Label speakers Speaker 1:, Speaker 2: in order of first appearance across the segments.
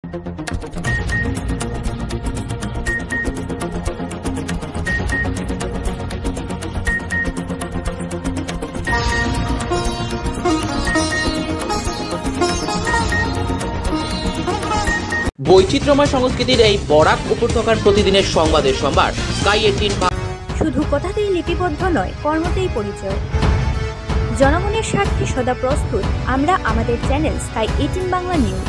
Speaker 1: বৈচিত্র্যময় সংস্কৃতির এই বরাক উপত্যকার প্রতিদিনের সংবাদের সম্ভার স্কাই 18।
Speaker 2: শুধু কথাতেই লিপিবদ্ধ নয়, কর্মতেই পরিচয়। জনগণের স্বার্থে সদা প্রস্তুত আমরা আমাদের চ্যানেল স্কাই 18 বাংলা নিউজ।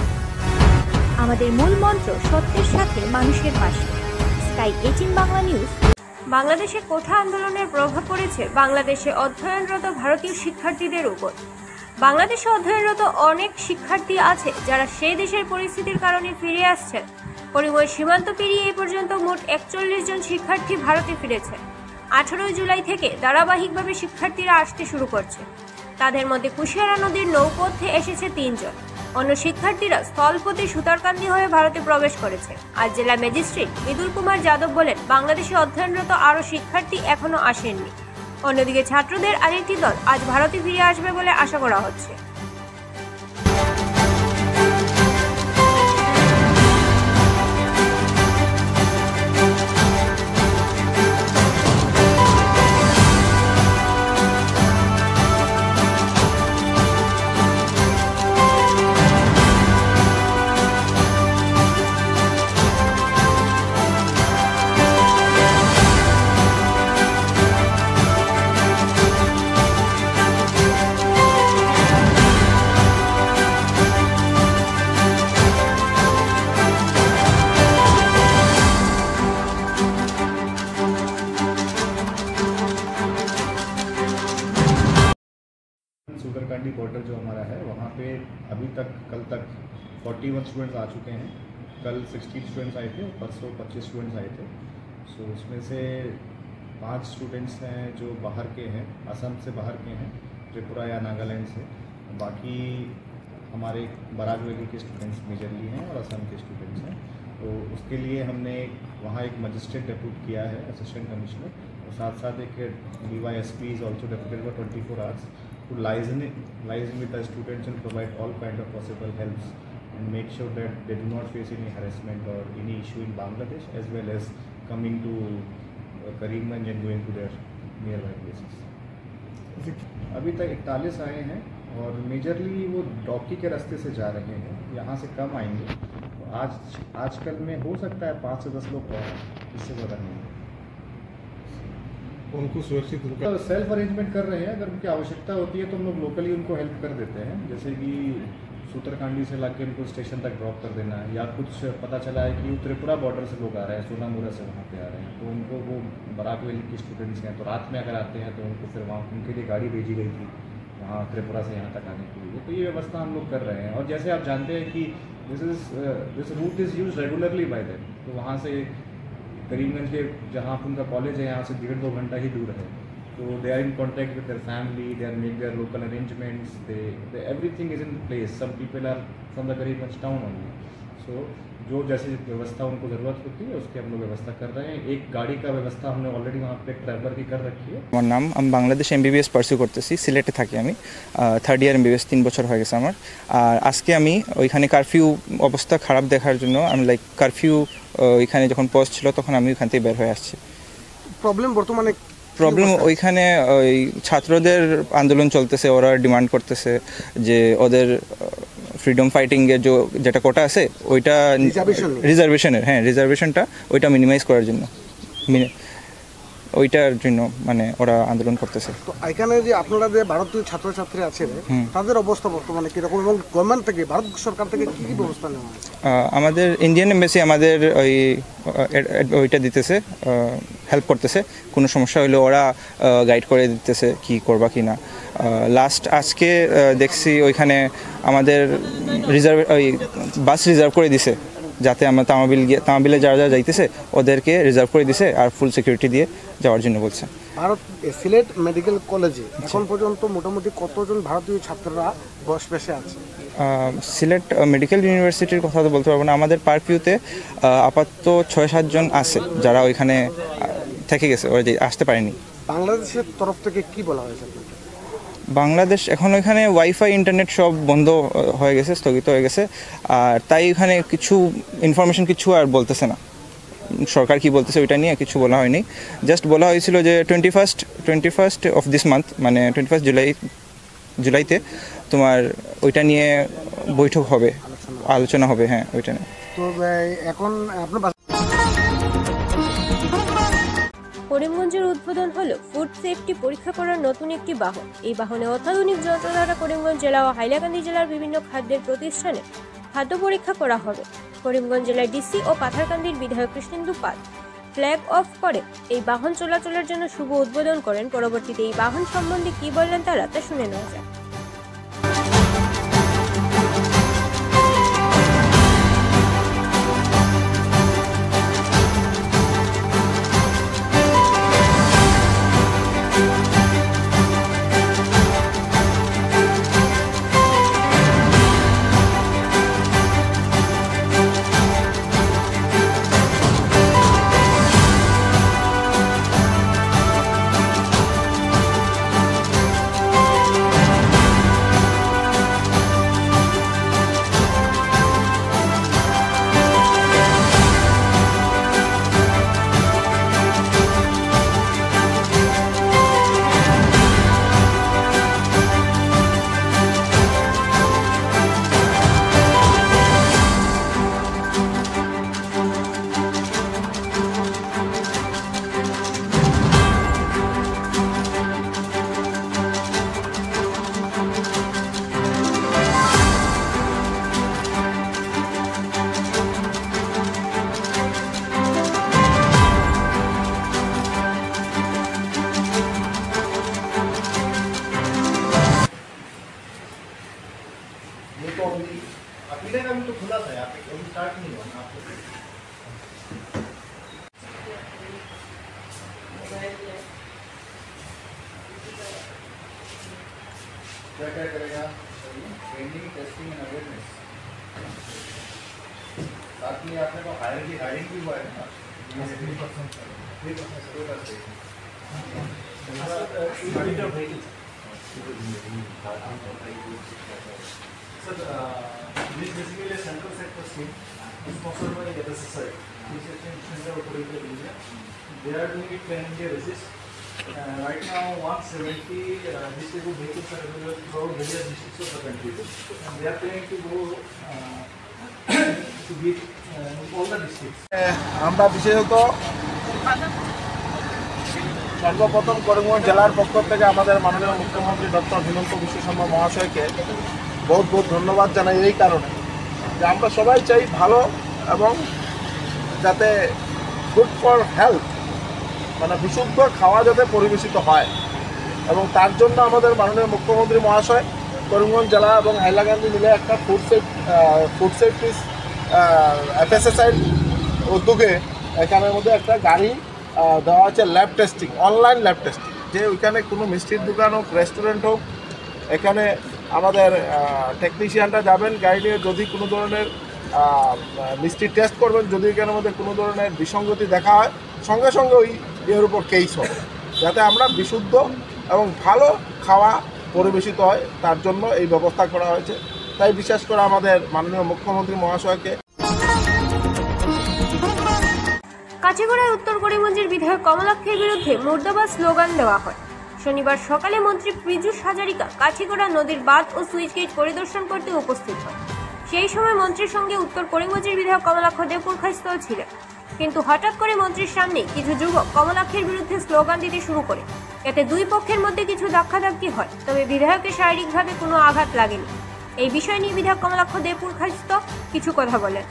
Speaker 2: আমাদের মূল মন্ত্র সত্যের সাথে মানুষের পাশে। Sky 18 Bangla news.
Speaker 3: বাংলাদেশে কোঠা আন্দোলনের প্রভাব পড়েছে বাংলাদেশে অধ্যয়নরত ভারতীয় শিক্ষার্থীদের উপর। বাংলাদেশে অধ্যয়নরত অনেক শিক্ষার্থী আছে যারা সেই দেশের পরিস্থিতির কারণে ফিরে আসছেন। পরিময় সীমান্ত পেরিয়ে এ পর্যন্ত মোট 41 জন শিক্ষার্থী ভারতে ফিরেছে। 18 জুলাই থেকে ধারাবাহিকভাবে শিক্ষার্থীরা আসতে শুরু করছে। তাদের মধ্যে কুশিয়ারা নদীর নৌপথে এসেছে 3 জন। অন্য শিক্ষার্থীরা স্থলপথে সুতারকান্দি হয়ে ভারতে প্রবেশ করেছে। আর জেলা ম্যাজিস্ট্রেট মৃদুল কুমার যাদব বলেন, বাংলাদেশে অধ্যয়নরত আরও শিক্ষার্থী এখনও আসেননি। অন্যদিকে ছাত্রদের আরেকটি দল আজ ভারতে ফিরে আসবে বলে আশা করা হচ্ছে।
Speaker 4: सुतरकांडी बॉर्डर जो हमारा है वहाँ पे अभी तक कल तक 41 स्टूडेंट्स आ चुके हैं। कल 16 स्टूडेंट्स आए थे, परसों 25 स्टूडेंट्स आए थे। सो उसमें से 5 स्टूडेंट्स हैं जो बाहर के हैं, असम से बाहर के हैं, त्रिपुरा या नागालैंड से। बाकी हमारे बराक वैली के स्टूडेंट्स मेजरली हैं और असम के स्टूडेंट्स हैं। तो उसके लिए हमने वहाँ एक मजिस्ट्रेट डेप्यूट किया है, असिस्टेंट कमिश्नर, और साथ साथ एक DYSP is also deputed for 24 hours to liaison with the students and provide all kind of possible helps and make sure that they do not face any harassment or any issue in Bangladesh, as well as coming to Karimganj and going to their nearby places. अभी तक 41 आए हैं और majorly वो डॉकी के रास्ते से जा रहे हैं, यहाँ से कम आएंगे। तो आजकल में हो सकता है 5 से 10 लोग और, इससे ज़्यादा नहीं। उनको सुरक्षित तो सेल्फ अरेंजमेंट कर रहे हैं। अगर उनकी आवश्यकता होती है तो हम लोग लोकली उनको हेल्प कर देते हैं, जैसे कि सूतरकांडी से लाके उनको स्टेशन तक ड्रॉप कर देना, या कुछ पता चला है कि त्रिपुरा बॉर्डर से लोग आ रहे हैं, सोनामुरा से वहाँ पे आ रहे हैं, तो उनको वो बराक वैली के स्टूडेंट्स हैं, तो रात में अगर आते हैं तो उनको फिर वहाँ उनके लिए गाड़ी भेजी गई थी वहाँ त्रिपुरा से यहाँ तक आने के लिए। तो ये व्यवस्था हम लोग कर रहे हैं। और जैसे आप जानते हैं कि this route is use regularly by them, तो वहाँ से करीमगंज के जहाँ उनका कॉलेज है यहाँ से 1.5-2 घंटा ही दूर है। तो they are in contact with their family, they are make their local arrangements, they everything is in place. Some people are from the Karimganj town only. So जो जैसे व्यवस्था उनको ज़रूरत होती है उसकी हम लोग व्यवस्था कर रहे हैं। एक गाड़ी का व्यवस्था हमने ऑलरेडी वहाँ पे ट्रैवलर की कर रखी है।
Speaker 5: আমার নাম, আমি বাংলাদেশ MBBS পার্সু করতেছি, সিলেটে থাকি আমি। 3rd ইয়ার MBBS 3 বছর হয়ে গেছে আমার। আর আজকে আমি ওইখানে কারফিউ অবস্থা খারাপ দেখার জন্য আমি কারফিউ ওইখানে যখন পোস্ট ছিল তখন আমি ওইখান থেকে বের হয়ে আসছি। প্রবলেম ওইখানে ওই ছাত্রদের আন্দোলন চলতেছে, ওরা ডিমান্ড করতেছে যে ওদের ফ্রিডম ফাইটিংয়ের যেটা কোটা আছে ওইটা রিজার্ভেশনের, হ্যাঁ রিজার্ভেশনটা ওইটা মিনিমাইজ করার জন্য, ওইটার জন্য মানে ওরা আন্দোলন করতেছে।
Speaker 6: তো এখানে যে আপনারা যে ভারতীয় ছাত্রছাত্রী আছেন তাদের অবস্থা বর্তমানে কীরকম এবং গভর্নমেন্ট থেকে, ভারত সরকার থেকে কী কী ব্যবস্থা নেওয়া হয়েছে?
Speaker 5: আমাদের ইন্ডিয়ান এমবাসি আমাদের ওইটা দিতেছে, হেল্প করতেছে। কোনো সমস্যা হলে ওরা গাইড করে দিতেছে কি করবা কি না। লাস্ট আজকে দেখছি ওইখানে আমাদের বাস রিজার্ভ করে দিছে, যাতে আমরা তামাবিলে যারা যারা যাইতেছে ওদেরকে রিজার্ভ করে দিছে আর ফুল সিকিউরিটি দিয়ে যাওয়ার জন্য বলছে।
Speaker 6: ভারত সিলেট মেডিকেল কলেজে এখন পর্যন্ত মোটামুটি কতজন ভারতীয় ছাত্ররা বয়স পেশে আছে?
Speaker 5: সিলেট মেডিকেল ইউনিভার্সিটির কথা তো বলতে পারবো না, আমাদের পারফিউতে আপাতত 6-7 জন আছে যারা ওইখানে থেকে গেছে, ওরা আসতে পারেনি।
Speaker 6: বাংলাদেশের তরফ থেকে কি বলা হয়েছে?
Speaker 5: বাংলাদেশ এখন এখানে ওয়াইফাই ইন্টারনেট সব বন্ধ হয়ে গেছে, স্থগিত হয়ে গেছে, আর তাই এখানে কিছু ইনফরমেশন কিছু আর বলতেছে না। সরকার কি বলতেছে ওইটা নিয়ে কিছু বলা হয়নি। জাস্ট বলা হয়েছিল যে 21st অফ দিস মান্থ, মানে 21 জুলাইতে তোমার ওইটা নিয়ে বৈঠক হবে, আলোচনা হবে। হ্যাঁ, ওইটা নিয়ে।
Speaker 6: তো এখন আপনার
Speaker 3: করিমগঞ্জের উদ্বোধন হলো ফুড সেফটি পরীক্ষা করার নতুন একটি বাহন। এই বাহনে অত্যাধুনিক যন্ত্র দ্বারা করিমগঞ্জ জেলা ও হাইলাকান্দি জেলার বিভিন্ন খাদ্যের প্রতিষ্ঠানে খাদ্য পরীক্ষা করা হবে। করিমগঞ্জ জেলার ডিসি ও পাথারকান্দির বিধায়ক কৃষ্ণেন্দু পাল ফ্ল্যাগ অফ করে এই বাহন চলাচলের জন্য শুভ উদ্বোধন করেন। পরবর্তীতে এই বাহন সম্বন্ধে কি বললেন তারা তা শুনে নেওয়া যায়।
Speaker 4: अभी तो खुला था, यहाँ पे कभी स्टार्ट नहीं हुआ ना आपको। क्या क्या करेगा? Training, testing and awareness. साथ में आपने को हायरिंग भी हुआ है ना,
Speaker 7: 3% this is basically a central sector scheme sponsored by FSSAI. This is Center of Political India. They are doing it pan India basis. Right now, 170 disabled vehicles are available throughout various districts of the country, and they are planning to go to be all the districts.
Speaker 6: আমরা বিশেষত সর্বপ্রথম করিমগঞ্জ জেলার পক্ষ থেকে আমাদের মাননীয় মুখ্যমন্ত্রী doctor Himanta Biswa Sarma মহাশয়কে বহুত বহুত ধন্যবাদ জানাই এই কারণে যে আমরা সবাই চাই ভালো এবং যাতে গুড ফর হেলথ, মানে বিশুদ্ধ খাওয়া যাতে পরিবেশিত হয়, এবং তার জন্য আমাদের মাননীয় মুখ্যমন্ত্রী মহাশয় করিমগঞ্জ জেলা এবং হাইলাকান্দি মিলে একটা ফুড সেফটি FSSAI উদ্যোগে এখানের মধ্যে একটা গাড়ি দেওয়া হচ্ছে lab testing, online lab testing, যে ওইখানে কোনো মিষ্টির দোকান হোক, রেস্টুরেন্ট হোক, এখানে আমাদের টেকনিশিয়ানরা যাবেন গাড়ি নিয়ে, যদি কোনো ধরনের মিষ্টি টেস্ট করবেন, যদি এখানের মধ্যে কোনো ধরনের বিসঙ্গতি দেখা হয় সঙ্গে সঙ্গে ওই এর উপর কেস হবে, যাতে আমরা বিশুদ্ধ এবং ভালো খাওয়া পরিবেশিত হয়, তার জন্য এই ব্যবস্থা করা হয়েছে। তাই বিশেষ করে আমাদের মাননীয় মুখ্যমন্ত্রী মহাশয়কে।
Speaker 3: কাচিগড়ায় উত্তর করিমগঞ্জের বিধায়ক কমলাক্ষের বিরুদ্ধে মুর্দাবাদ স্লোগান দেওয়া হয়। শনিবার সকালে মন্ত্রী পীযূষ হাজারিকা কাচিগড়া নদীর বাঁধ ও সুইচ গেট পরিদর্শন করতে উপস্থিত হন। সেই সময় মন্ত্রীর সঙ্গে উত্তর করিমগঞ্জের বিধায়ক কমলাক্ষ দেবপুরখাইস্তও ছিলেন, কিন্তু হঠাৎ করে মন্ত্রীর সামনে কিছু যুবক কমলাক্ষের বিরুদ্ধে স্লোগান দিতে শুরু করে। এতে দুই পক্ষের মধ্যে কিছু ধাক্কাধাক্কি হয়, তবে বিধায়কের শারীরিকভাবে কোনো আঘাত লাগেনি। এই বিষয় নিয়ে বিধায়ক কমলাক্ষ দেবপুরখাইস্ত কিছু কথা বলেন।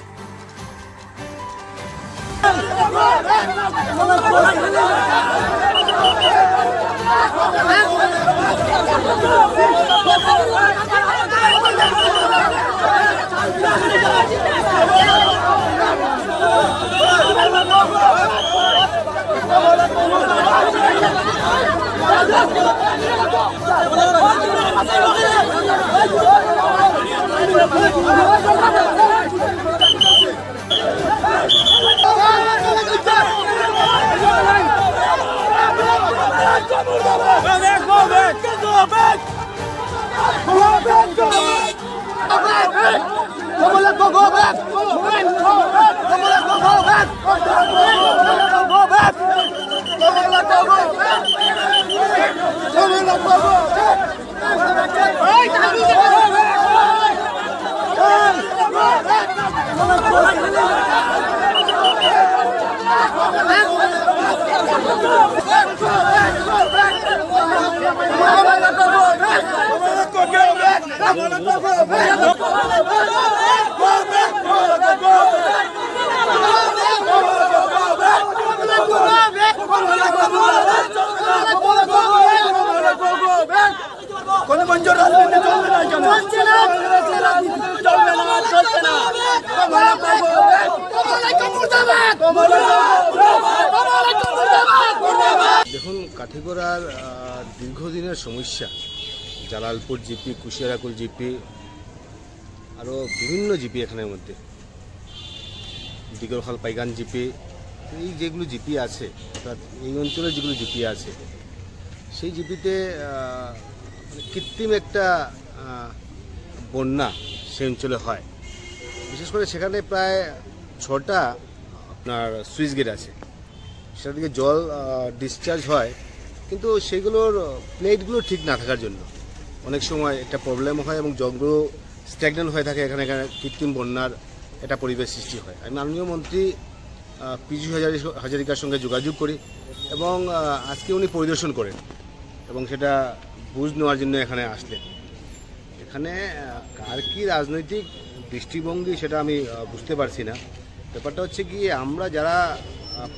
Speaker 8: দেখুন, কাঠিগড়ার দীর্ঘদিনের সমস্যা, জালালপুর জিপি, কুশিয়ারাকুল জিপি, আরও বিভিন্ন জিপি এখানের মধ্যে, দিগরখাল পাইগান জিপি, এই যেগুলো জিপি আছে, অর্থাৎ এই অঞ্চলের যেগুলো জিপি আছে, সেই জিপিতে কৃত্রিম একটা বন্যা সেই অঞ্চলে হয়। বিশেষ করে সেখানে প্রায় 6টা আপনার সুইচ গেট আছে, সেটা থেকে জল ডিসচার্জ হয়, কিন্তু সেগুলোর প্লেটগুলো ঠিক না থাকার জন্য অনেক সময় একটা প্রবলেম হয় এবং জলগুলো স্ট্যাগনেন্ট হয়ে থাকে। এখানে কৃত্রিম বন্যার একটা পরিবেশ সৃষ্টি হয়। আমি মাননীয় মন্ত্রী পীযূষ হাজারিকার সঙ্গে যোগাযোগ করি এবং আজকে উনি পরিদর্শন করেন এবং সেটা বুঝ নেওয়ার জন্য এখানে আসলেন। এখানে কার কী রাজনৈতিক দৃষ্টিভঙ্গি সেটা আমি বুঝতে পারছি না। ব্যাপারটা হচ্ছে কি, আমরা যারা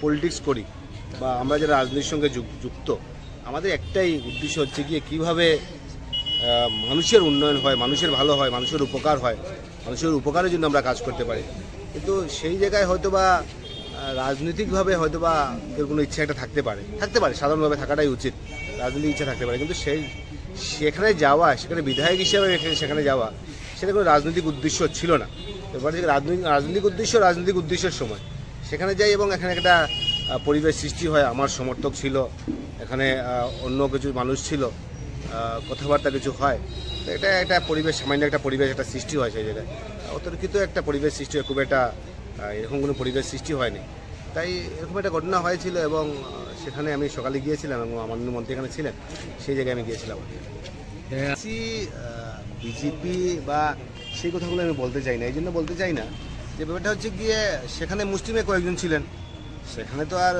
Speaker 8: পলিটিক্স করি বা আমরা যারা রাজনীতির সঙ্গে যুক্ত, আমাদের একটাই উদ্দেশ্য হচ্ছে গিয়ে কীভাবে মানুষের উন্নয়ন হয়, মানুষের ভালো হয়, মানুষের উপকার হয়, মানুষের উপকারের জন্য আমরা কাজ করতে পারি। কিন্তু সেই জায়গায় হয়তোবা রাজনৈতিকভাবে হয়তোবা কেউ কোনো ইচ্ছা একটা থাকতে পারে, সাধারণভাবে থাকাটাই উচিত, রাজনৈতিক ইচ্ছা থাকতে পারে, কিন্তু সেখানে যাওয়া, সেখানে বিধায়ক হিসেবে সেখানে যাওয়া, সেটা কোনো রাজনৈতিক উদ্দেশ্য ছিল না। এবার রাজনৈতিক উদ্দেশ্যের সময় সেখানে যাই এবং এখানে একটা পরিবেশ সৃষ্টি হয়। আমার সমর্থক ছিল, এখানে অন্য কিছু মানুষ ছিল, কথাবার্তা কিছু হয়, তো এটা একটা পরিবেশ, সামান্য একটা পরিবেশ একটা সৃষ্টি হয় সেই জায়গায়। অতর্কিত একটা পরিবেশ সৃষ্টি হয়, খুব একটা এরকম কোনো পরিবেশ সৃষ্টি হয়নি। তাই এরকম একটা ঘটনা হয়েছিল এবং সেখানে আমি সকালে গিয়েছিলাম এবং মাননীয় মন্ত্রী এখানে ছিলেন, সেই জায়গায় আমি গিয়েছিলাম। বিজেপি বা সেই কথাগুলো আমি বলতে চাই না, এই জন্য বলতে চাই না যে ব্যাপারটা হচ্ছে গিয়ে সেখানে মুসলিমে কয়েকজন ছিলেন, সেখানে তো আর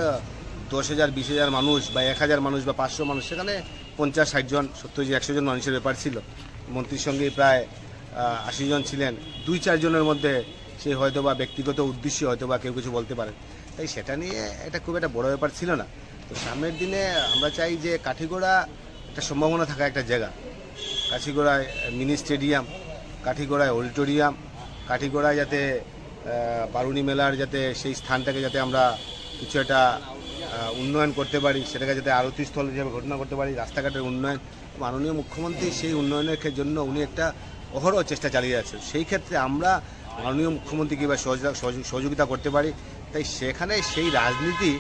Speaker 8: 10,000 20,000 মানুষ বা 1,000 মানুষ বা 500 মানুষ, সেখানে 50-60 জন 70-100 জন মানুষের ব্যাপার ছিল। মন্ত্রীর সঙ্গে প্রায় 80 জন ছিলেন, 2-4 জনের মধ্যে সে হয়তো বা ব্যক্তিগত উদ্দেশ্যে হয়তো বা কেউ কিছু বলতে পারেন, তাই সেটা নিয়ে এটা খুব একটা বড় ব্যাপার ছিল না। তো সামনের দিনে আমরা চাই যে কাঠিগড়া একটা সম্ভাবনা থাকা একটা জায়গা, কাঠিগড়ায় মিনি স্টেডিয়াম, কাঠিগড়ায় অডিটোরিয়াম, কাঠিগড়ায় যাতে বারুণী মেলার যাতে সেই স্থানটাকে যাতে আমরা কিছু একটা উন্নয়ন করতে পারি, সেটাকে যাতে আরতি স্থল হিসেবে ঘোষণা করতে পারি, রাস্তাঘাটের উন্নয়ন। মাননীয় মুখ্যমন্ত্রী সেই উন্নয়নের জন্য উনি একটা অহরহ চেষ্টা চালিয়ে যাচ্ছেন। সেই ক্ষেত্রে আমরা মাননীয় মুখ্যমন্ত্রী কীভাবে সহযোগিতা করতে পারি, তাই সেখানে সেই রাজনীতি।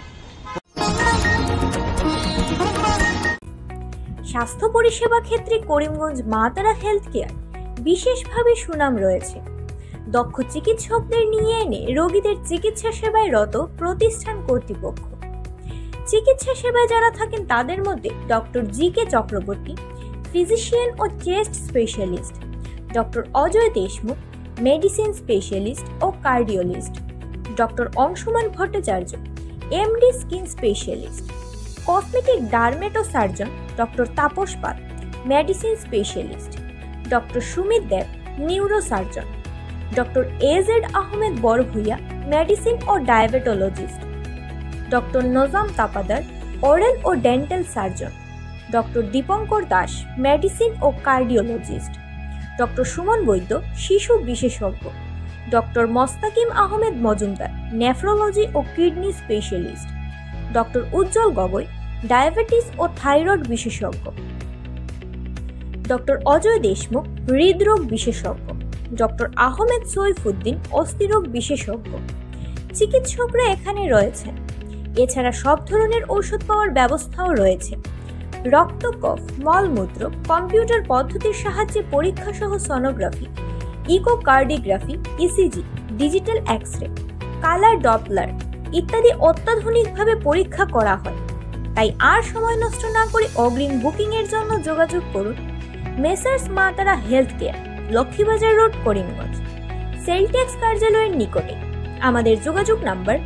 Speaker 2: স্বাস্থ্য পরিষেবা ক্ষেত্রে করিমগঞ্জ মা তারা হেলথ কেয়ার বিশেষভাবে সুনাম রয়েছে। দক্ষ চিকিৎসকদের নিয়ে এনে রোগীদের চিকিৎসা সেবায় রত প্রতিষ্ঠান কর্তৃপক্ষ। চিকিৎসা সেবায় যারা থাকেন তাদের মধ্যে ডক্টর জি.কে. চক্রবর্তী, ফিজিশিয়ান ও chest specialist, doctor Ajay Deshmukh, medicine specialist ও cardiologist, doctor Anshuman Bhattacharya, MD skin specialist, cosmetic dermato surgeon doctor Tapas Pal, medicine specialist, doctor Sumit Deb, neuro surgeon, doctor A Z Ahmed Barbhuiya, medicine ও diabetologist, doctor Nazam Tapadar, oral ও dental surgeon, doctor Dipankar Das, medicine ও কার্ডিওলজিস্ট, ডক্টর সুমন বৈদ্য, শিশু বিশেষজ্ঞ, doctor Mostakim Ahmed Majumdar, nephrology ও kidney specialist, doctor উজ্জ্বল Gogoi, diabetes ও thyroid বিশেষজ্ঞ, doctor Ajay Deshmukh, হৃদরোগ বিশেষজ্ঞ, doctor Ahmed Saifuddin, অস্থিরোগ বিশেষজ্ঞ। চিকিৎসকরা এখানে রয়েছেন। এছাড়া সব ধরনের ঔষধ পাওয়ার ব্যবস্থাও রয়েছে। রক্তকফ, মলমূত্র, কম্পিউটার পদ্ধতির সাহায্যে পরীক্ষা সহ sonography, echocardiography, ECG, digital X-ray, colour Doppler ইত্যাদি অত্যাধুনিকভাবে পরীক্ষা করা হয়। তাই আর সময় নষ্ট না করে অগ্রিম বুকিং এর জন্য যোগাযোগ করুন মেসার্স মা তারা health care, Laxmibazar road, Karimganj, sell tax কার্যালয়ের নিকটে। আমাদের যোগাযোগ নাম্বার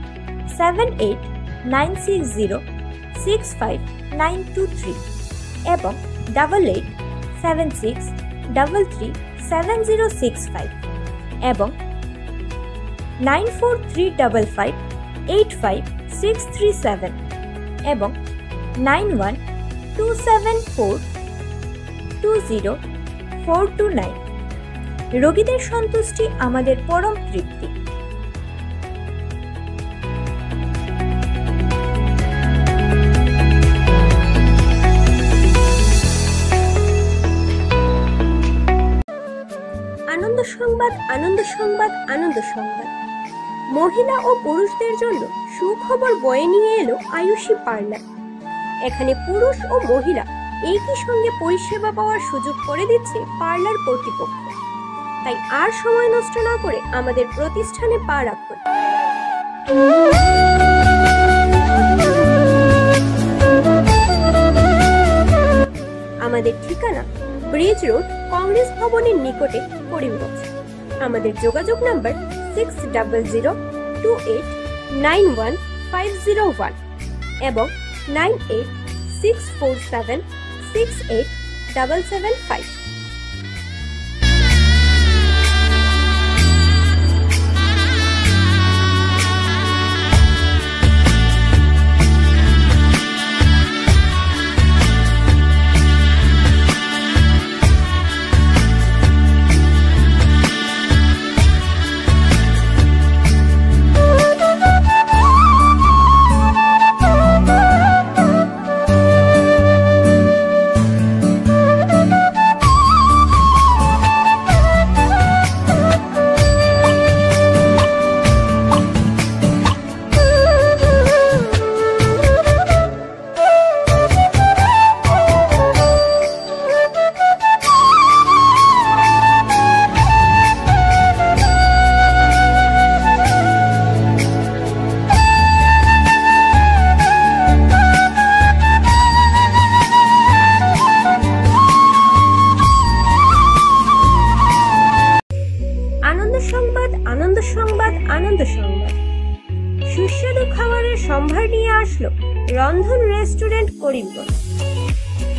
Speaker 2: 7896065923 এবং 8876337065 এবং 9435585637 এবং 9127420429। রোগীদের সন্তুষ্টি আমাদের পরম তৃপ্তি।
Speaker 3: আনন্দ সংবাদ, আনন্দ সংবাদ, আনন্দ সংবাদ। মহিলা ও পুরুষদের জন্য সুখবর বয়ে নিয়ে এলো আয়ুষী পার্লার। এখানে পুরুষ ও মহিলা একই সঙ্গে পরিষেবা পাওয়ার সুযোগ করে দিচ্ছে পার্লার কর্তৃপক্ষ। তাই আর সময় নষ্ট না করে আমাদের প্রতিষ্ঠানে পা রাখুন। আমাদের ঠিকানা ব্রিজ রোড, কংগ্রেস ভবনের নিকটে, করিমগঞ্জ। আমাদের যোগাযোগ নাম্বার 6000289151 এবং 9864768775। আনন্দ সংবাদ, আনন্দ সংবাদ। সুস্বাদু খাবারের সম্ভার নিয়ে আসলো রন্ধন রেস্টুরেন্ট, করিমগঞ্জ।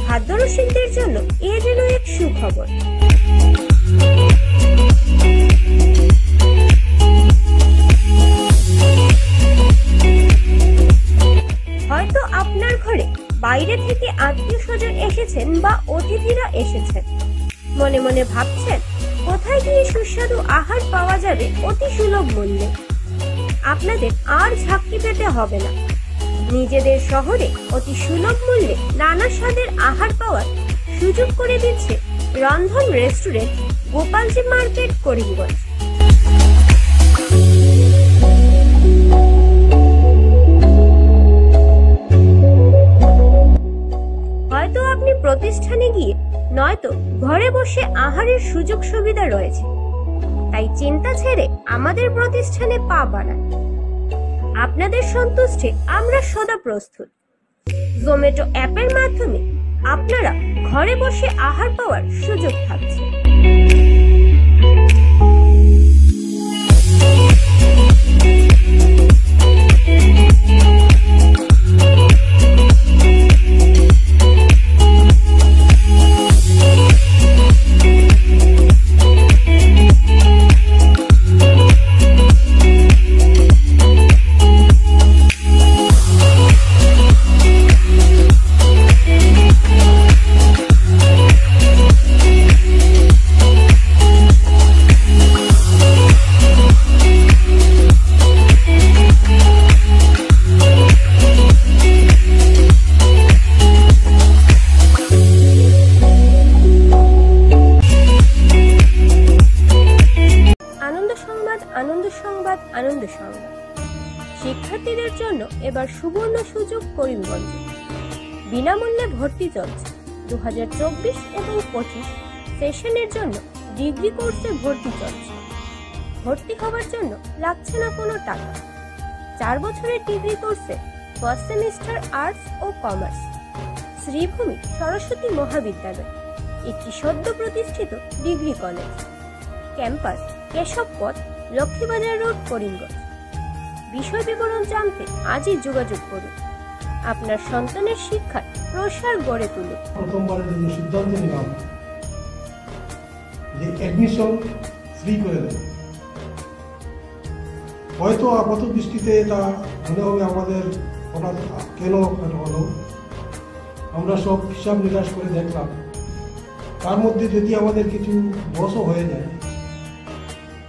Speaker 3: খাদ্যরসিকদের জন্য এ যেন এক সুখবর। হয়তো আপনার ঘরে বাইরে থেকে আত্মীয় স্বজন এসেছেন বা অতিথিরা এসেছেন, মনে মনে ভাবছেন কোথায় গিয়ে সুস্বাদু আহার পাওয়া যাবে অতি সুলভ মূল্যে। আপনাদের আর ঝাঁকি পেতে হবে না। নিজেদের শহরে অতি সুলভ মূল্যে নানা স্বাদের আহার পাওয়ার সুযোগ করে দিচ্ছে রন্ধন রেস্টুরেন্ট, গোপালজি মার্কেট, করিমগঞ্জ। হয়তো আপনি প্রতিষ্ঠানে গিয়ে নয়তো ঘরে বসে আহারের সুযোগ সুবিধা রয়েছে, তাই চিন্তা ছেড়ে আমাদের প্রতিষ্ঠানে পা বাড়ান। আপনাদের সন্তুষ্টে আমরা সদা প্রস্তুত। জোম্যাটো অ্যাপের মাধ্যমে আপনারা ঘরে বসে আহার পাওয়ার সুযোগ থাকছে। আনন্দ সংবাদ, আনন্দ সংবাদ। শিক্ষার্থীদের জন্য এবার সুবর্ণ সুযোগ করিমগঞ্জে। বিনামূল্যে ভর্তি চলছে। 2024 এবং 25 সেশনের জন্য ডিগ্রি কোর্সে ভর্তি চলছে। ভর্তি হওয়ার জন্য লাগছে না কোনো টাকা। 4 বছরের ডিগ্রি কোর্সে ফার্স্ট সেমিস্টার আর্টস ও কমার্স। শ্রীভূমি সরস্বতী মহাবিদ্যালয় একটি সদ্য প্রতিষ্ঠিত degree college. Campus Keshabpath, Lakshmibazar road, Karimganj. বিষয় বিবরণ জানতে আজই যোগাযোগ করুন। আপনার সন্তানের শিক্ষার প্রসার গড়ে তুলুন।
Speaker 9: প্রথমবারের জন্য সিদ্ধান্ত নিলাম যে অ্যাডমিশন ফ্রি করে দেব। হয়তো আপাত দৃষ্টিতে এটা মনে হবে আমাদের হঠাৎ কেন এটা হলো। আমরা সব হিসাব নিকাশ করে দেখলাম, তার মধ্যে যদি আমাদের কিছু দোষও হয়ে যায়,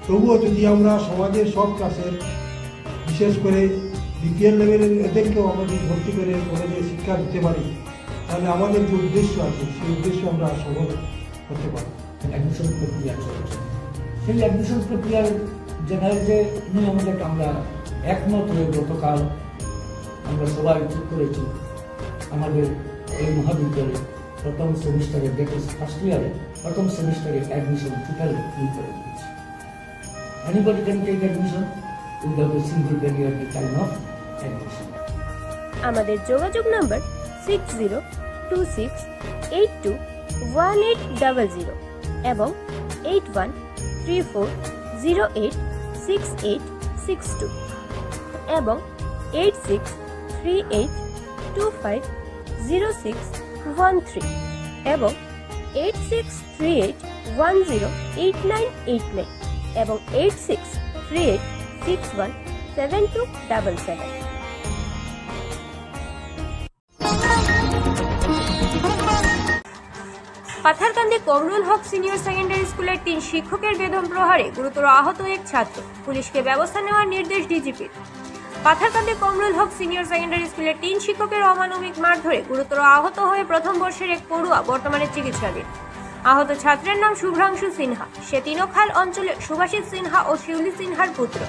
Speaker 9: তবুও যদি আমরা সমাজের সব ক্লাসের, বিশেষ করে বিপিএল লেভেলের এদেরকেও আমাদের ভর্তি করে কলেজে শিক্ষা দিতে পারি, তাহলে আমাদের যে উদ্দেশ্য আছে সেই উদ্দেশ্য আমরা সফল করতে পারি।
Speaker 10: অ্যাডমিশন প্রক্রিয়া চলছে, সেই অ্যাডমিশন প্রক্রিয়ার জেনারেল যে নিয়মটা আমরা একমত হয়ে গতকাল আমরা সবাই ঠিক করেছি আমাদের এই মহাবিদ্যালয়ে প্রথম সেমিস্টারে, ফার্স্ট ইয়ারে প্রথম সেমিস্টারে অ্যাডমিশন টোটাল ফ্রি করে দিয়েছি। Anybody can take admission without a single barrier at the time of admission.
Speaker 3: আমাদের যোগাযোগ নম্বর 6026821800 এবং 8134086862 এবং 8638250613 এবং 8638108989 এবং 8638617277। পাথারকান্দি কমরুল হক সিনিয়র সেকেন্ডারি স্কুলের 3 শিক্ষকের বেদম প্রহারে গুরুতর আহত এক ছাত্র। পুলিশকে ব্যবস্থা নেওয়ার নির্দেশ ডিজিপির। পাথারকান্দি কমরুল হক সিনিয়র সেকেন্ডারি স্কুলের 3 শিক্ষকের অমানবিক মারধরে গুরুতর আহত হয়ে প্রথম বর্ষের এক পড়ুয়া বর্তমানে চিকিৎসাধীন। আহত ছাত্রের নাম শুভ্রাংশু সিনহা। সে তিনোখাল অঞ্চলের সুভাষিত সিনহা ও শিউলি সিনহার পুত্র।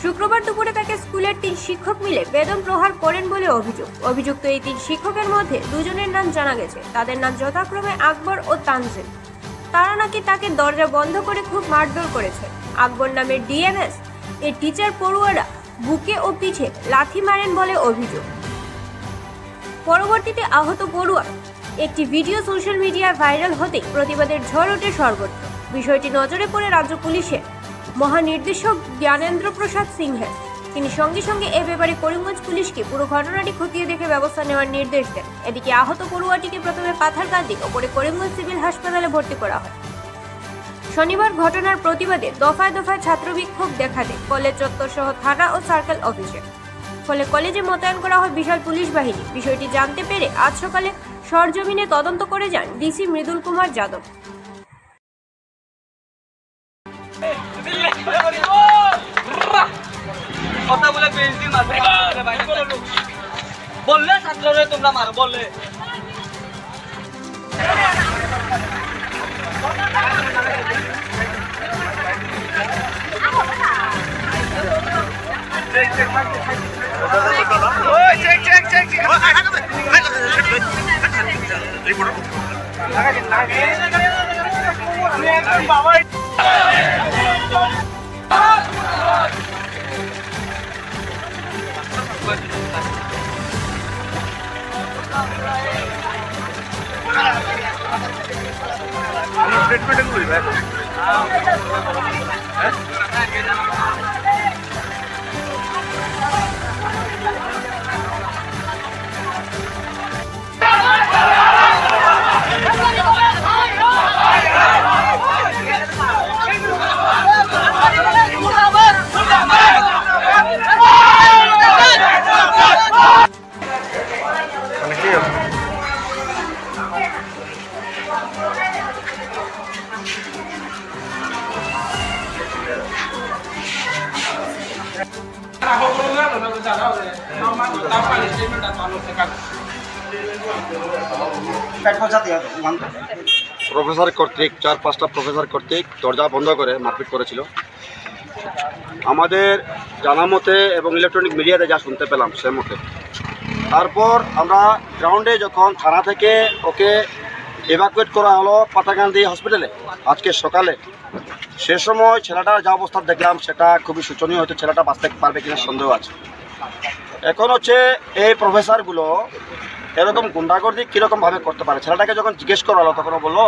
Speaker 3: শুক্রবার দুপুরে তাকে স্কুলের 3 শিক্ষক মিলে বেদম প্রহার করেন বলে অভিযোগ। অভিযুক্ত এই 3 শিক্ষকের মধ্যে 2 জনের নাম জানা গেছে। তাদের নাম যথাক্রমে আকবর ও তানজিল। তারা নাকি তাকে দরজা বন্ধ করে খুব মারধর করেছে। আকবর নামের ডিএমএস এর টিচার পড়ুয়ারা বুকে ও পিঠে লাথি মারেন বলে অভিযোগ। পরবর্তীতে আহত পড়ুয়া একটি ভিডিও সোশ্যাল মিডিয়ায় ভাইরাল হতেই প্রতিবাদের ঝড় ওঠে সর্বত্র। বিষয়টি নজরে পড়ে রাজ্য পুলিশের মহানির্দেশক জ্ঞানেন্দ্র প্রসাদ সিংহের। তিনি সঙ্গে সঙ্গে এ ব্যাপারে করিমগঞ্জ পুলিশকে পুরো ঘটনাটি খতিয়ে দেখে ব্যবস্থা নেওয়ার নির্দেশ দেন। এদিকে আহত পড়ুয়াটিকে প্রথমে পাথারকান্দি ও পরে করিমগঞ্জ সিভিল হাসপাতালে ভর্তি করা হয়। শনিবার ঘটনার প্রতিবাদে দফায় দফায় ছাত্র বিক্ষোভ দেখা দেয় কলেজ চত্বর সহ থানা ও সার্কেল অফিসে। ফলে কলেজে মোতায়েন করা হয় বিশাল পুলিশ বাহিনী। বিষয়টি জানতে পেরে আজ সকালে সরজমিনে তদন্ত করে যান ডিসি মৃদুল কুমার যাদব।
Speaker 11: কথা বলে বেশি বললে ছাত্ররা তোমরা মারো বললে বাবা ट्रीटमेंट हुई है
Speaker 8: প্রফেসর কর্তৃক 4-5টা প্রফেসর কর্তৃক দরজা বন্ধ করে মারপিট করেছিল। আমাদের জানা মতে এবং ইলেকট্রনিক মিডিয়াতে যা শুনতে পেলাম সে মতে
Speaker 12: তারপর আমরা গ্রাউন্ডে যখন থানা থেকে ওকে এভাকুয়েট করা হলো পাতাকান্দি হসপিটালে আজকে সকালে, সে সময় ছেলেটার যা অবস্থা দেখলাম সেটা খুবই শোচনীয়, হয়তো ছেলেটা বাঁচতে পারবে কিনা সন্দেহ আছে। এখন হচ্ছে এই প্রফেসরগুলো এরকম গুন্ডাগর্দি কীরকমভাবে করতে পারে। ছেলেটাকে যখন জিজ্ঞেস করা হলো তখন বললো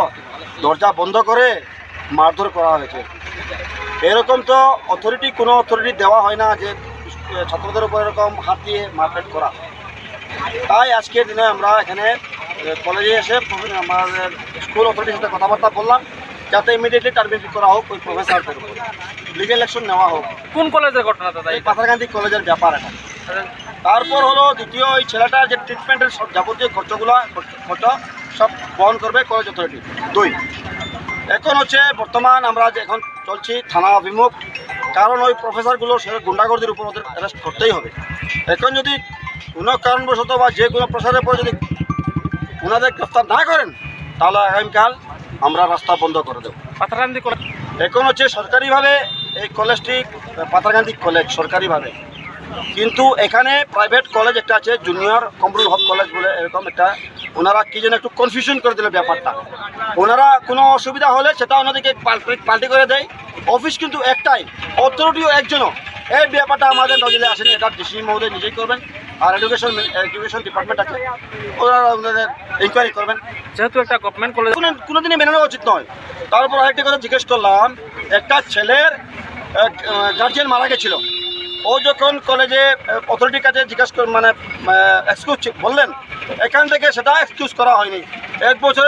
Speaker 12: দরজা বন্ধ করে মারধর করা হয়েছে। এরকম তো কোনো অথরিটি দেওয়া হয় না যে ছাত্রদের উপর এরকম হাত দিয়ে মারপিট করা। তাই আজকের দিনে আমরা এখানে কলেজে এসে আমাদের স্কুল অথরিটির সাথে কথাবার্তা বললাম যাতে ইমিডিয়েটলি টার্মিনেট করা হোক ওই প্রফেসরদের উপর, লিগ্যাল অ্যাকশন নেওয়া হোক।
Speaker 11: কোন কলেজের ঘটনা দাদা?
Speaker 12: এই পাথারকান্দি কলেজের ব্যাপার এটা। তারপর হলো দ্বিতীয়, ওই ছেলেটার যে ট্রিটমেন্টের সব যাবতীয় খরচ সব বহন করবে কলেজ অথরিটি। 2, এখন হচ্ছে বর্তমান আমরা যে এখন চলছি থানা অভিমুখ, কারণ ওই প্রফেসরগুলো সে গুন্ডাগর্দির উপর ওদের অ্যারেস্ট করতেই হবে। এখন যদি কোনো কারণবশত বা যে কোনো প্রসারের পর যদি ওনাদের গ্রেফতার না করেন তাহলে আগামীকাল আমরা রাস্তা বন্ধ করে দেব।
Speaker 11: পাথারকান্দি কলেজ
Speaker 12: এখন হচ্ছে সরকারিভাবে এই কলেজটি পাথারকান্দি কলেজ সরকারিভাবে, কিন্তু এখানে প্রাইভেট কলেজ একটা আছে জুনিয়র কমরুল হক কলেজ বলে, এরকম একটা ওনারা কি যেন একটু কনফিউশন করে দিল ব্যাপারটা। ওনারা কোনো অসুবিধা হলে সেটা ওনাদেরকে পাল্টি করে দেয়। অফিস কিন্তু একটাই, অথরিটিও একজনও। এই ব্যাপারটা আমাদের নজরে আসেনি, এটা ডিসি মহোদয় নিজেই করবেন, আর এডুকেশন ডিপার্টমেন্ট আছে ওনারা ওনাদের ইনকোয়ারি করবেন।
Speaker 11: যেহেতু একটা গভর্নমেন্ট কলেজ
Speaker 12: কোনোদিনই মেনে নেওয়া উচিত নয়। তারপর আরেকটি কথা জিজ্ঞেস করলাম, একটা ছেলের গার্জিয়ান মারা গেছিল, ও যখন কলেজে অথরিটির কাছে জিজ্ঞাসা মানে এক্সকিউজ বললেন, এখান থেকে সেটা এক্সকিউজ করা হয়নি। 1 বছর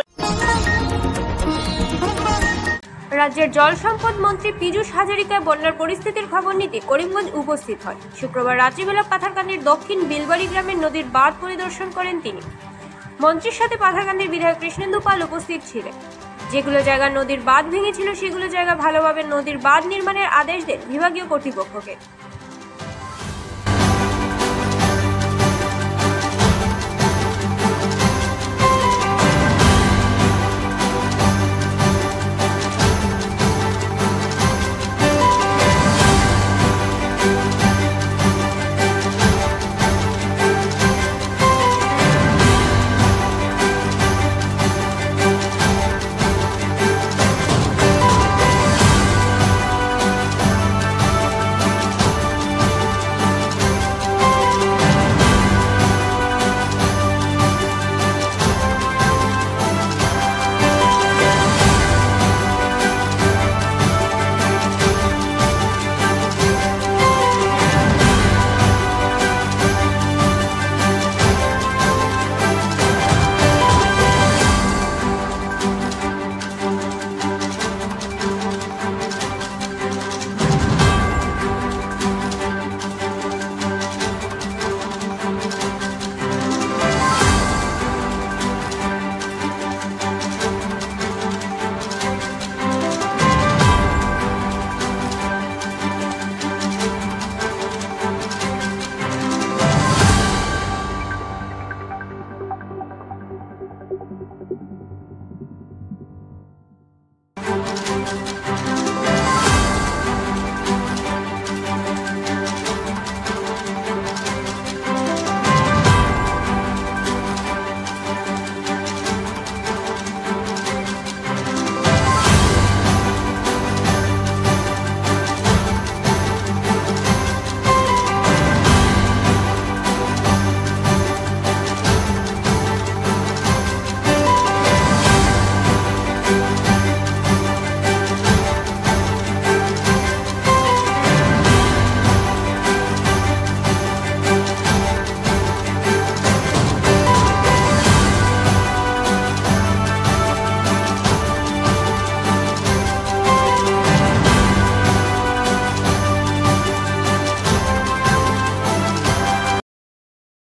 Speaker 3: রাজ্যের জল সম্পদ মন্ত্রী পীযূষ হাজারিকায় বন্যার পরিস্থিতির খবর নিতে করিমগঞ্জ উপস্থিত হয়। শুক্রবার রাত্রিবেলা পাথারকান্দির দক্ষিণ বিলবাড়ি গ্রামের নদীর বাঁধ পরিদর্শন করেন তিনি। মন্ত্রীর সাথে পাথারকান্দির বিধায়ক কৃষ্ণেন্দু পাল উপস্থিত ছিলেন। যেগুলো জায়গা নদীর বাঁধ ভেঙেছিল সেগুলো জায়গা ভালোভাবে নদীর বাঁধ নির্মাণের আদেশ দেন বিভাগীয় কর্তৃপক্ষকে।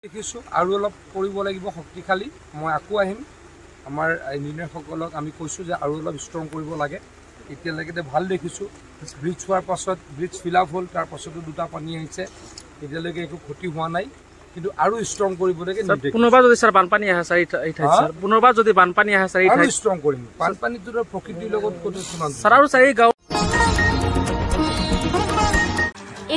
Speaker 13: দেখিছোঁ আৰু অলপ কৰিব লাগিব শক্তিশালী। মই আকৌ আহিম, আমাৰ ইঞ্জিনিয়াৰসকলক আমি কৈছোঁ যে আৰু অলপ ষ্ট্ৰং কৰিব লাগে। এতিয়ালৈকে ভাল দেখিছোঁ, ব্ৰিজ হোৱাৰ পাছত ব্ৰিজ ফিল আপ হ'ল, তাৰ পাছতো 2টা পানী আহিছে, এতিয়ালৈকে একো ক্ষতি হোৱা নাই, কিন্তু আৰু ষ্ট্ৰং কৰিব লাগে।
Speaker 11: পুনৰবাৰ যদি ছাৰ বানপানী আহে ছাৰ, পুনৰবাৰ যদি বানপানী আহে ছাৰ
Speaker 13: আৰু ষ্ট্ৰং কৰিম। বানপানীটো প্ৰকৃতিৰ লগত কোনো
Speaker 11: ছাৰ আৰু ছাৰ এই গাঁও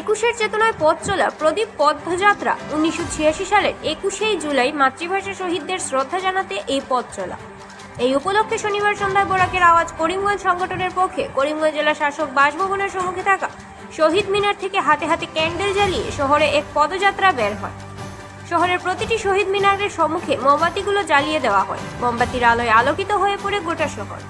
Speaker 3: একুশের চেতনায় পথ চলা প্রদীপ পথযাত্রা 1986 সালের 21শে জুলাই মাতৃভাষা শহীদদের শ্রদ্ধা জানাতে এই পথ চলা। এই উপলক্ষে শনিবার সন্ধ্যায় বরাকের আওয়াজ করিমগঞ্জ সংগঠনের পক্ষে করিমগঞ্জ জেলা শাসক বাসভবনের সম্মুখে থাকা শহীদ মিনার থেকে হাতে হাতে ক্যান্ডেল জ্বালিয়ে শহরে এক পদযাত্রা বের হয়। শহরের প্রতিটি শহীদ মিনারের সম্মুখে মোমবাতিগুলো জ্বালিয়ে দেওয়া হয়। মোমবাতির আলোয় আলোকিত হয়ে পড়ে গোটা শহর।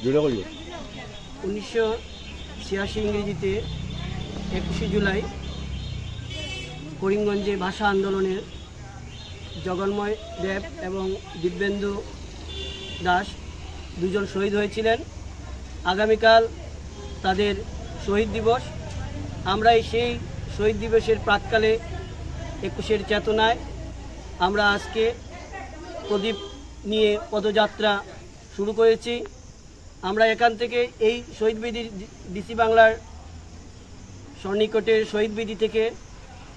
Speaker 8: জুড়ে করিও
Speaker 14: 1986 ইংরেজিতে 21শে জুলাই করিমগঞ্জে ভাষা আন্দোলনের জগন্ময় দেব এবং দিব্যেন্দু দাস দুজন শহীদ হয়েছিলেন। আগামীকাল তাদের শহীদ দিবস। আমরা সেই শহীদ দিবসের প্রাক্কালে 21শের চেতনায় আমরা আজকে প্রদীপ নিয়ে পদযাত্রা শুরু করেছি। আমরা এখান থেকে এই শহীদ বেদি ডিসি বাংলার সন্নিকটের শহীদ বেদি থেকে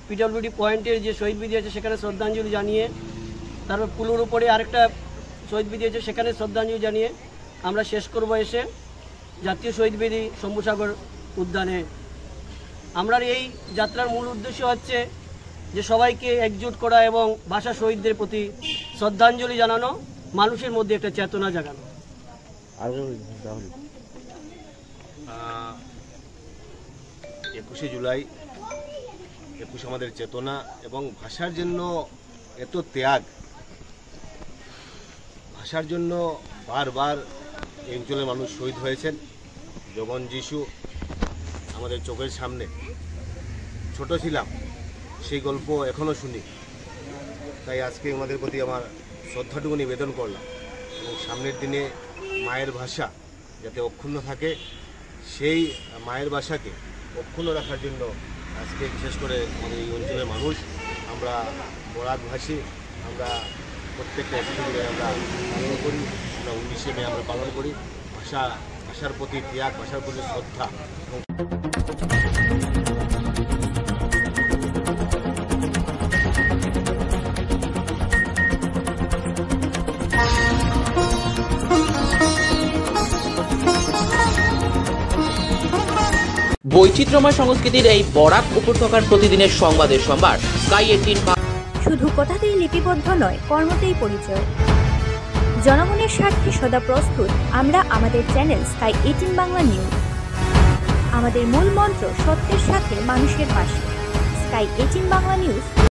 Speaker 14: পিডব্লিউডি পয়েন্টের যে শহীদ বেদি আছে সেখানে শ্রদ্ধাঞ্জলি জানিয়ে, তারপর পুলুর উপরে আরেকটা শহীদ বেদি আছে সেখানে শ্রদ্ধাঞ্জলি জানিয়ে আমরা শেষ করব এসে জাতীয় শহীদ বেদি শম্ভুসাগর উদ্যানে। আমরা এই যাত্রার মূল উদ্দেশ্য হচ্ছে যে সবাইকে একজোট করা এবং ভাষা শহীদদের প্রতি শ্রদ্ধাঞ্জলি জানানো, মানুষের মধ্যে একটা চেতনা জাগানো।
Speaker 8: 21শে জুলাই 21 আমাদের চেতনা এবং ভাষার জন্য এত ত্যাগ, ভাষার জন্য বারবার এই অঞ্চলের মানুষ শহীদ হয়েছেন। জগন যিশু আমাদের চোখের সামনে, ছোট ছিলাম সেই গল্প এখনও শুনি। তাই আজকে আমাদের প্রতি আমার শ্রদ্ধাটুকু নিবেদন করলাম এবং সামনের দিনে মায়ের ভাষা যাতে অক্ষুণ্ণ থাকে, সেই মায়ের ভাষাকে অক্ষুণ্ণ রাখার জন্য আজকে বিশেষ করে আমাদের এই অঞ্চলের মানুষ আমরা বরাকভাষী, আমরা প্রত্যেকটা এপিসোডে আমরা পালন করি। আমরা 19শে মে আমরা পালন করি। ভাষার প্রতি ত্যাগ, ভাষার প্রতি শ্রদ্ধা।
Speaker 1: বৈচিত্র্যময় সংস্কৃতির এই বরাক উপত্যকার প্রতিদিনের সংবাদের সম্ভার স্কাই 18।
Speaker 2: শুধু কথাতেই লিপিবদ্ধ নয়, কর্মতেই পরিচয়। জনগণের স্বার্থে সদা প্রস্তুত আমরা আমাদের চ্যানেল স্কাই 18 বাংলা নিউজ। আমাদের মূল মন্ত্র সত্যের সাথে মানুষের পাশে। Sky 18 Bangla news.